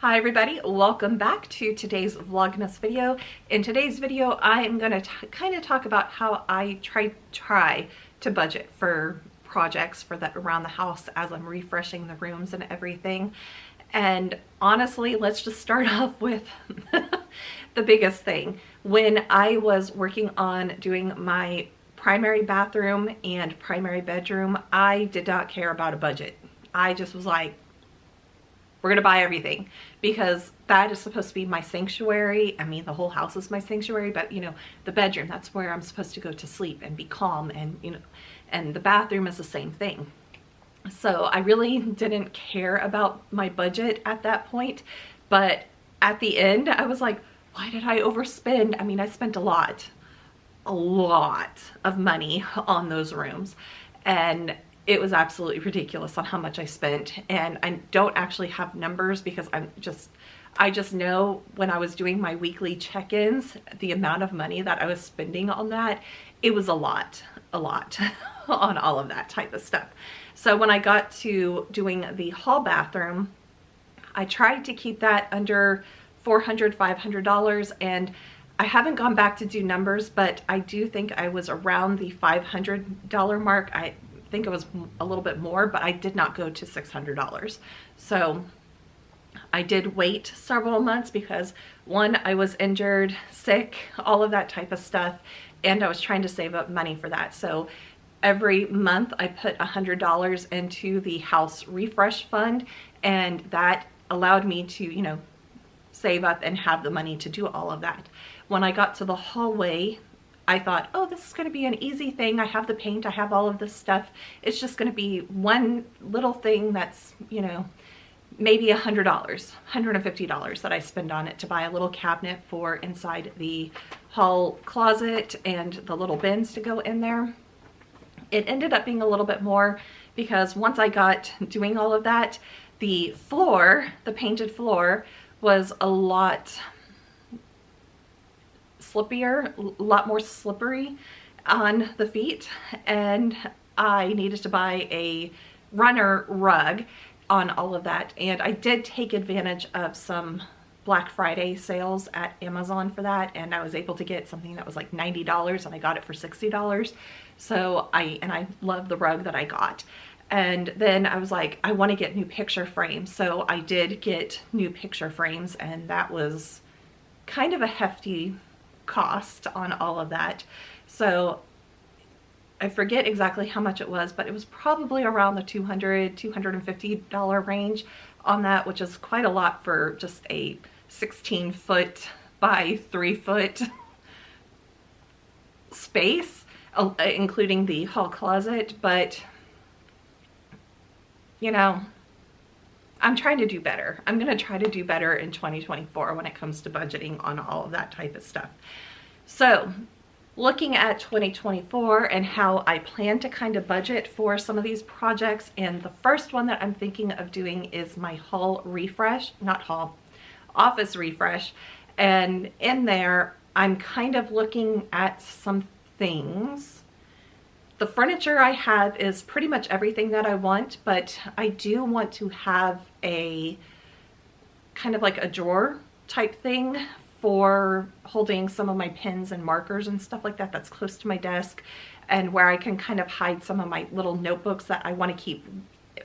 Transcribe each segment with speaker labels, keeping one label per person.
Speaker 1: Hi everybody, welcome back to today's Vlogmas video. In today's video, I am going to kind of talk about how I try to budget for projects for that around the house as I'm refreshing the rooms and everything. And honestly, let's just start off with the biggest thing. When I was working on doing my primary bathroom and primary bedroom, I did not care about a budget. I just was like, we're gonna buy everything, because that is supposed to be my sanctuary. I mean, the whole house is my sanctuary, but you know, the bedroom, that's where I'm supposed to go to sleep and be calm, and you know, and the bathroom is the same thing. So I really didn't care about my budget at that point, but at the end I was like, why did I overspend? I mean, I spent a lot of money on those rooms, and it was absolutely ridiculous on how much I spent. And I don't actually have numbers because I just know when I was doing my weekly check-ins, the amount of money that I was spending on that, it was a lot on all of that type of stuff. So when I got to doing the hall bathroom, I tried to keep that under $400, $500, and I haven't gone back to do numbers, but I do think I was around the $500 mark. I think it was a little bit more, but I did not go to $600. So I did wait several months because, one, I was injured, sick, all of that type of stuff, and I was trying to save up money for that. So every month I put $100 into the house refresh fund, and that allowed me to, you know, save up and have the money to do all of that. When I got to the hallway, I thought, oh, this is going to be an easy thing. I have the paint, I have all of this stuff. It's just going to be one little thing that's, you know, maybe $100, $150 that I spend on it to buy a little cabinet for inside the hall closet and the little bins to go in there. It ended up being a little bit more because once I got doing all of that, the floor, the painted floor, was a lot slippier, a lot more slippery on the feet, and I needed to buy a runner rug on all of that. And I did take advantage of some Black Friday sales at Amazon for that, and I was able to get something that was like $90, and I got it for $60. So I love the rug that I got. And then I was like, I want to get new picture frames. So I did get new picture frames, and that was kind of a hefty cost on all of that. So I forget exactly how much it was, but it was probably around the $200, $250 range on that, which is quite a lot for just a 16-foot by 3-foot space, including the hall closet. But you know, I'm trying to do better. I'm going to try to do better in 2024 when it comes to budgeting on all of that type of stuff. So looking at 2024 and how I plan to kind of budget for some of these projects, and the first one that I'm thinking of doing is my hall refresh, not hall, office refresh. And in there, I'm kind of looking at some things. The furniture I have is pretty much everything that I want, but I do want to have a kind of like a drawer type thing for holding some of my pens and markers and stuff like that, that's close to my desk, and where I can kind of hide some of my little notebooks that I want to keep,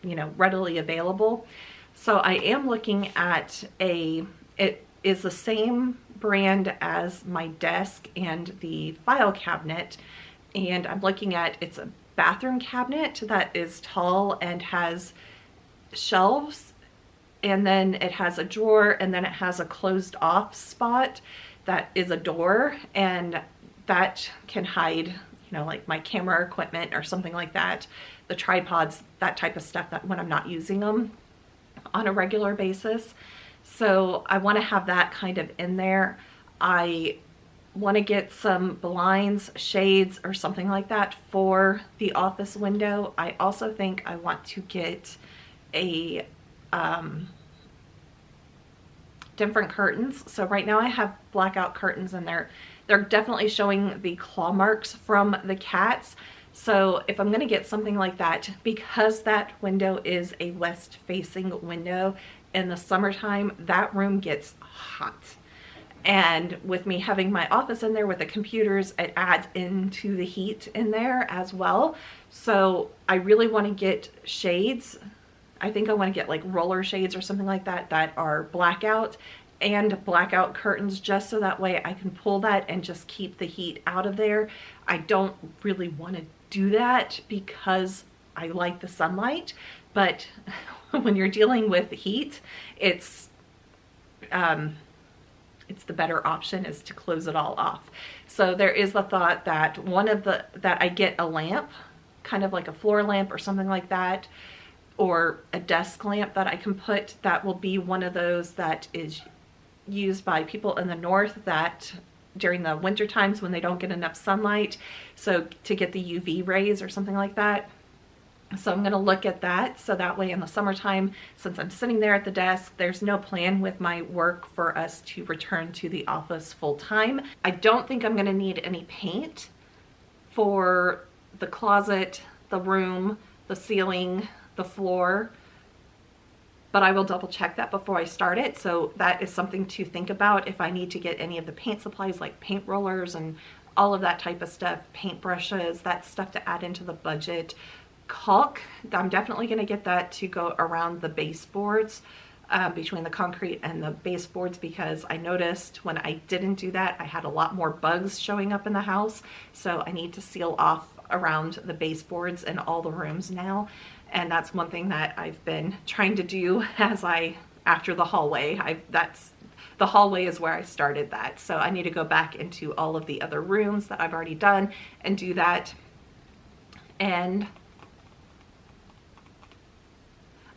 Speaker 1: you know, readily available. So I am looking at it is the same brand as my desk and the file cabinet. And I'm looking at, it's a bathroom cabinet that is tall and has shelves, and then it has a drawer, and then it has a closed off spot that is a door, and that can hide, you know, like my camera equipment or something like that, the tripods, that type of stuff, that when I'm not using them on a regular basis. So I want to have that kind of in there. I want to get some blinds, shades, or something like that for the office window. I also think I want to get a different curtains. So right now I have blackout curtains, and they're definitely showing the claw marks from the cats. So if I'm going to get something like that, because that window is a west facing window, in the summertime, that room gets hot. And with me having my office in there with the computers, it adds into the heat in there as well. So I really want to get shades. I think I want to get like roller shades or something like that that are blackout, and blackout curtains, just so that way I can pull that and just keep the heat out of there. I don't really want to do that because I like the sunlight, but when you're dealing with heat, it's the better option is to close it all off. So there is the thought that that I get a lamp, kind of like a floor lamp or something like that, or a desk lamp that I can put, that will be one of those that is used by people in the north that during the winter times when they don't get enough sunlight, so to get the UV rays or something like that. So I'm going to look at that, so that way in the summertime, since I'm sitting there at the desk, there's no plan with my work for us to return to the office full time. I don't think I'm going to need any paint for the closet, the room, the ceiling, the floor, but I will double check that before I start it. So that is something to think about if I need to get any of the paint supplies like paint rollers and all of that type of stuff, paint brushes, that stuff to add into the budget. Caulk, I'm definitely going to get that to go around the baseboards, between the concrete and the baseboards, because I noticed when I didn't do that, I had a lot more bugs showing up in the house. So I need to seal off around the baseboards in all the rooms now. And that's one thing that I've been trying to do after the hallway. The hallway is where I started that. So I need to go back into all of the other rooms that I've already done and do that. And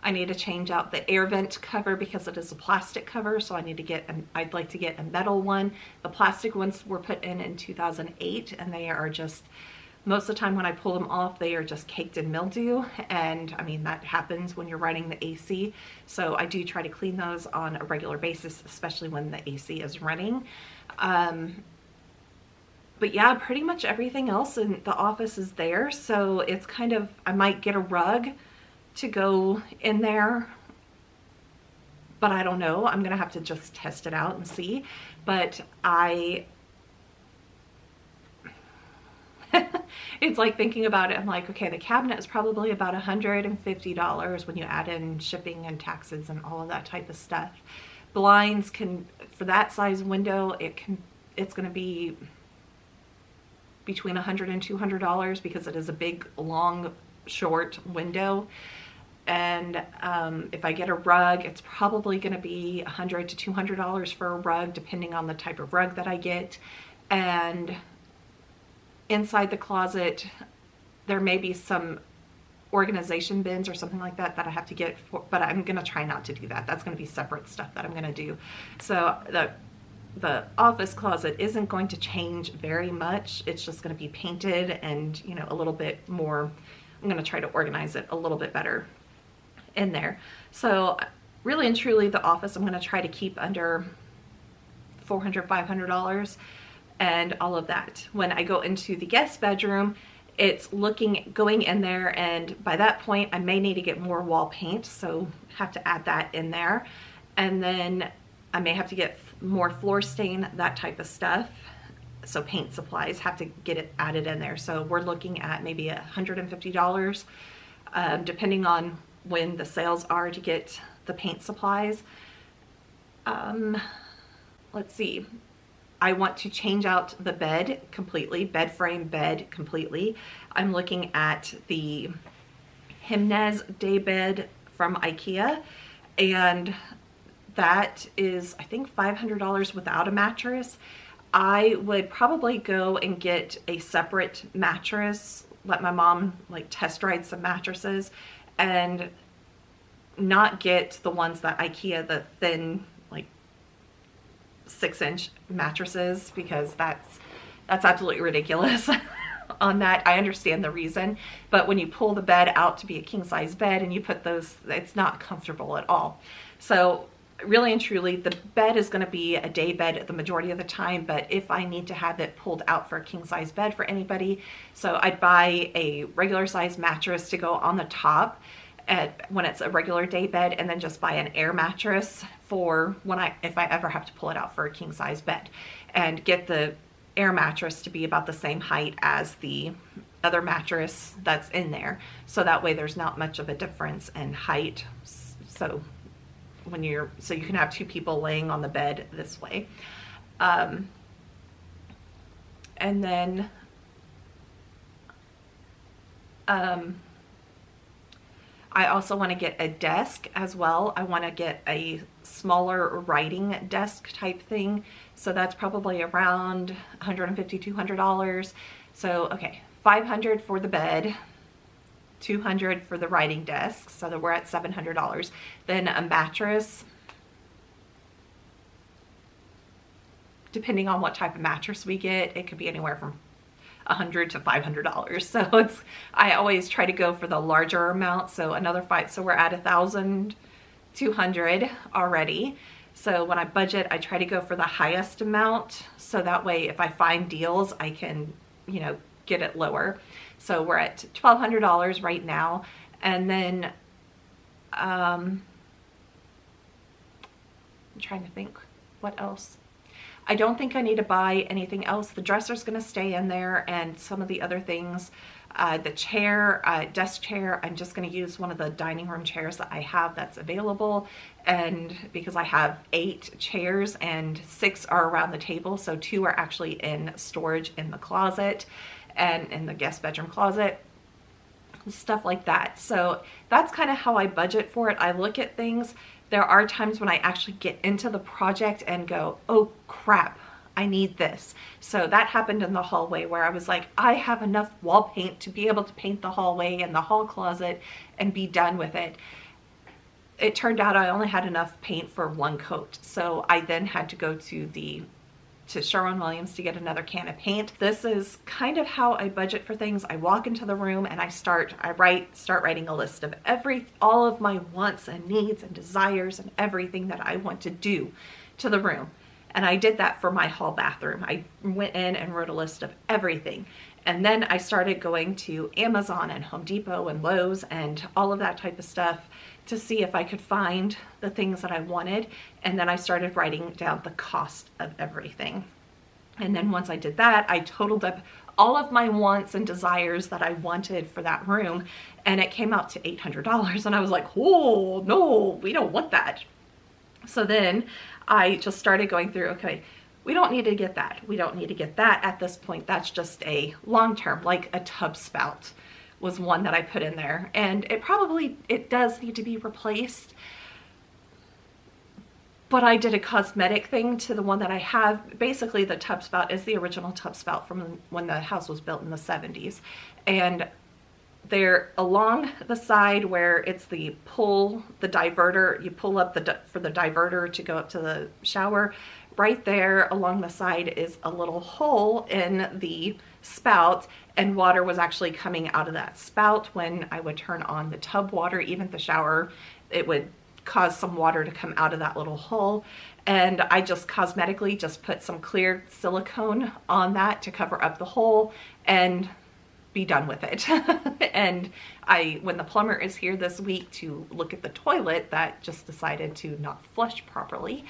Speaker 1: I need to change out the air vent cover because it is a plastic cover. So I'd like to get a metal one. The plastic ones were put in 2008, and they are just, most of the time when I pull them off, they are just caked in mildew. And I mean, that happens when you're running the AC. So I do try to clean those on a regular basis, especially when the AC is running. But yeah, pretty much everything else in the office is there. So it's kind of, I might get a rug to go in there, but I don't know. I'm gonna have to just test it out and see. But it's like thinking about it, I'm like, okay, the cabinet is probably about $150 when you add in shipping and taxes and all of that type of stuff. Blinds can, for that size window, it's gonna be between $100 and $200 because it is a big, long, short window. And if I get a rug, it's probably going to be $100 to $200 for a rug, depending on the type of rug that I get. And inside the closet, there may be some organization bins or something like that that I have to get for, but I'm going to try not to do that. That's going to be separate stuff that I'm going to do. So the office closet isn't going to change very much. It's just going to be painted and, you know, a little bit more. I'm going to try to organize it a little bit better in there. So really and truly, the office I'm going to try to keep under $400, $500 and all of that. When I go into the guest bedroom, it's going in there, and by that point I may need to get more wall paint, so have to add that in there. And then I may have to get more floor stain, that type of stuff. So paint supplies, have to get it added in there. So we're looking at maybe $150, depending on when the sales are to get the paint supplies. Let's see. I want to change out the bed completely, bed frame bed completely. I'm looking at the Himnes day bed from IKEA, and that is, I think, $500 without a mattress. I would probably go and get a separate mattress, let my mom like test ride some mattresses, and not get the ones that IKEA, the thin like 6-inch mattresses, because that's absolutely ridiculous. On that, I understand the reason, but when you pull the bed out to be a king size bed and you put those, it's not comfortable at all. So really and truly, the bed is going to be a day bed the majority of the time, but if I need to have it pulled out for a king size bed for anybody, so I'd buy a regular size mattress to go on the top, when it's a regular day bed, and then just buy an air mattress for if I ever have to pull it out for a king size bed, and get the air mattress to be about the same height as the other mattress that's in there. So that way there's not much of a difference in height. So so you can have two people laying on the bed this way. And then I also want to get a desk as well. I want to get a smaller writing desk type thing. So that's probably around $150, $200. So, okay, $500 for the bed, $200 for the writing desk. So that we're at $700. Then a mattress, depending on what type of mattress we get, it could be anywhere from $100 to $500. So I always try to go for the larger amount. So another so we're at $1,200 already. So when I budget, I try to go for the highest amount. So that way, if I find deals, I can, get it lower. So we're at $1,200 right now. And then, I'm trying to think what else. I don't think I need to buy anything else. The dresser's going to stay in there, and some of the other things, the chair, desk chair, I'm just going to use one of the dining room chairs that I have that's available. And because I have 8 chairs and 6 are around the table, so 2 are actually in storage in the closet and in the guest bedroom closet, stuff like that. So that's kind of how I budget for it. I look at things. There are times when I actually get into the project and go, oh crap, I need this. So that happened in the hallway, where I was like, I have enough wall paint to be able to paint the hallway and the hall closet and be done with it. It turned out I only had enough paint for 1 coat. So I then had to go to Sherwin-Williams to get another can of paint. This is kind of how I budget for things. I walk into the room and I start writing a list of all of my wants and needs and desires and everything that I want to do to the room. And I did that for my hall bathroom. I went in and wrote a list of everything. And then I started going to Amazon and Home Depot and Lowe's and all of that type of stuff to see if I could find the things that I wanted. And then I started writing down the cost of everything. And then once I did that, I totaled up all of my wants and desires that I wanted for that room, and it came out to $800. And I was like, oh no, we don't want that. So then I just started going through, okay, we don't need to get that. We don't need to get that at this point. That's just a long-term, like a tub spout was one that I put in there. And it does need to be replaced. But I did a cosmetic thing to the one that I have. Basically, the tub spout is the original tub spout from when the house was built in the 70s. And they're along the side where it's the diverter. You pull up for the diverter to go up to the shower. Right there along the side is a little hole in the spout, and water was actually coming out of that spout when I would turn on the tub water. Even the shower, it would cause some water to come out of that little hole. And I just cosmetically just put some clear silicone on that to cover up the hole and be done with it. And when the plumber is here this week to look at the toilet that just decided to not flush properly,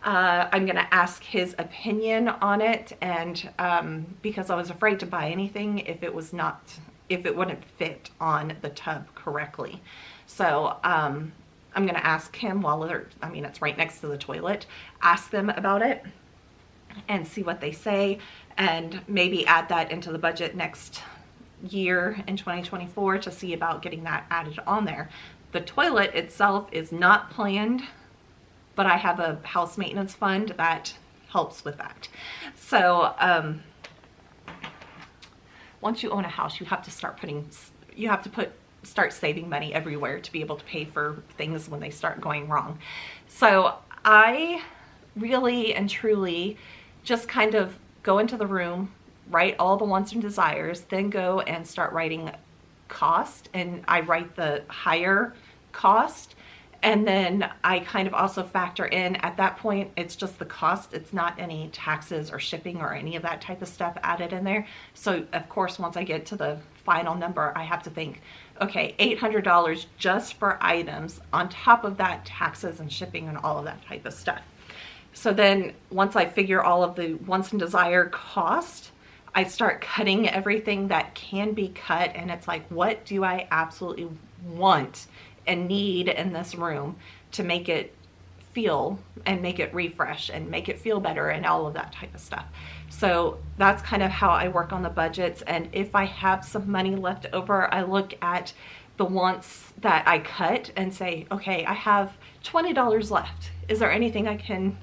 Speaker 1: I'm gonna ask his opinion on it, and because I was afraid to buy anything if it wouldn't fit on the tub correctly. So I'm gonna ask him it's right next to the toilet, ask them about it and see what they say, and maybe add that into the budget next year in 2024 to see about getting that added on there. The toilet itself is not planned, but I have a house maintenance fund that helps with that. So once you own a house, you have to start saving money everywhere to be able to pay for things when they start going wrong. So I really and truly just kind of go into the room, write all the wants and desires, then go and start writing cost, and I write the higher cost. And then I kind of also factor in, at that point, it's just the cost. It's not any taxes or shipping or any of that type of stuff added in there. So of course, once I get to the final number, I have to think, okay, $800 just for items, on top of that taxes and shipping and all of that type of stuff. So then once I figure all of the wants and desire cost, I start cutting everything that can be cut, and it's like, what do I absolutely want and need in this room to make it feel and make it refresh and make it feel better and all of that type of stuff. So that's kind of how I work on the budgets. And if I have some money left over, I look at the wants that I cut and say, okay, I have $20 left. Is there anything I can,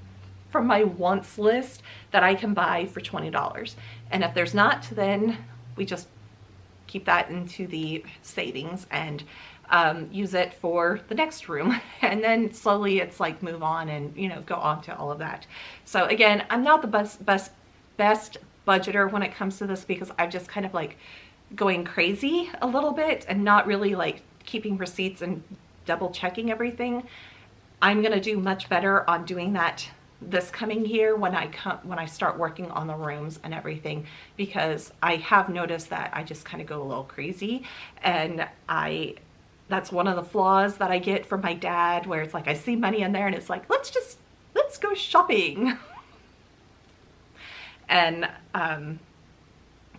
Speaker 1: from my wants list, that I can buy for $20? And if there's not, then we just keep that into the savings and use it for the next room. And then slowly it's like move on and, you know, go on to all of that. So again, I'm not the best budgeter when it comes to this, because I'm just kind of like going crazy a little bit and not really like keeping receipts and double checking everything. I'm going to do much better on doing that this coming year when I start working on the rooms and everything, because I have noticed that I just kind of go a little crazy, and that's one of the flaws that I get from my dad, where it's like I see money in there and it's like, let's go shopping. And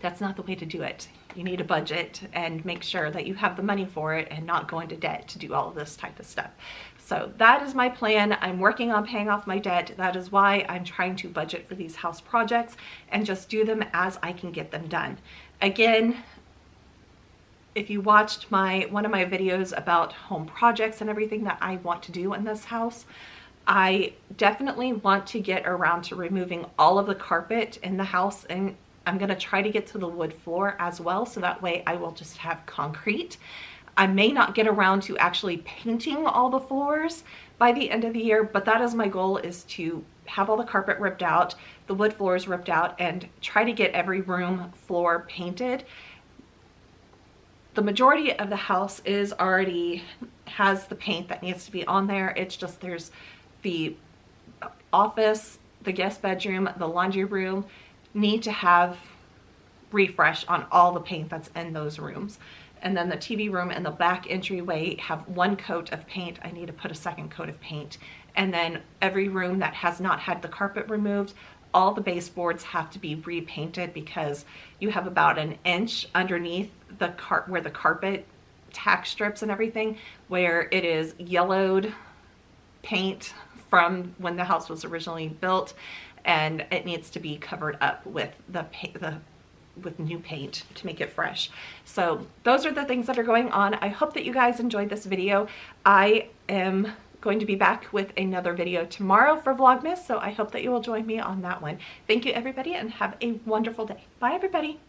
Speaker 1: that's not the way to do it. You need a budget and make sure that you have the money for it and not go into debt to do all of this type of stuff. So that is my plan. I'm working on paying off my debt. That is why I'm trying to budget for these house projects and just do them as I can get them done. Again, if you watched one of my videos about home projects and everything that I want to do in this house, I definitely want to get around to removing all of the carpet in the house, and I'm going to try to get to the wood floor as well, so that way I will just have concrete. I may not get around to actually painting all the floors by the end of the year, but that is my goal, is to have all the carpet ripped out, the wood floors ripped out, and try to get every room floor painted. The majority of the house has the paint that needs to be on there. It's just there's the office, the guest bedroom, the laundry room need to have refresh on all the paint that's in those rooms. And then the TV room and the back entryway have one coat of paint. I need to put a second coat of paint. And then every room that has not had the carpet removed, all the baseboards have to be repainted, because you have about an inch underneath where the carpet tack strips and everything, where it is yellowed paint from when the house was originally built, and it needs to be covered up with with new paint to make it fresh. So those are the things that are going on. I hope that you guys enjoyed this video. I am going to be back with another video tomorrow for Vlogmas, so I hope that you will join me on that one. Thank you everybody, and have a wonderful day. Bye everybody.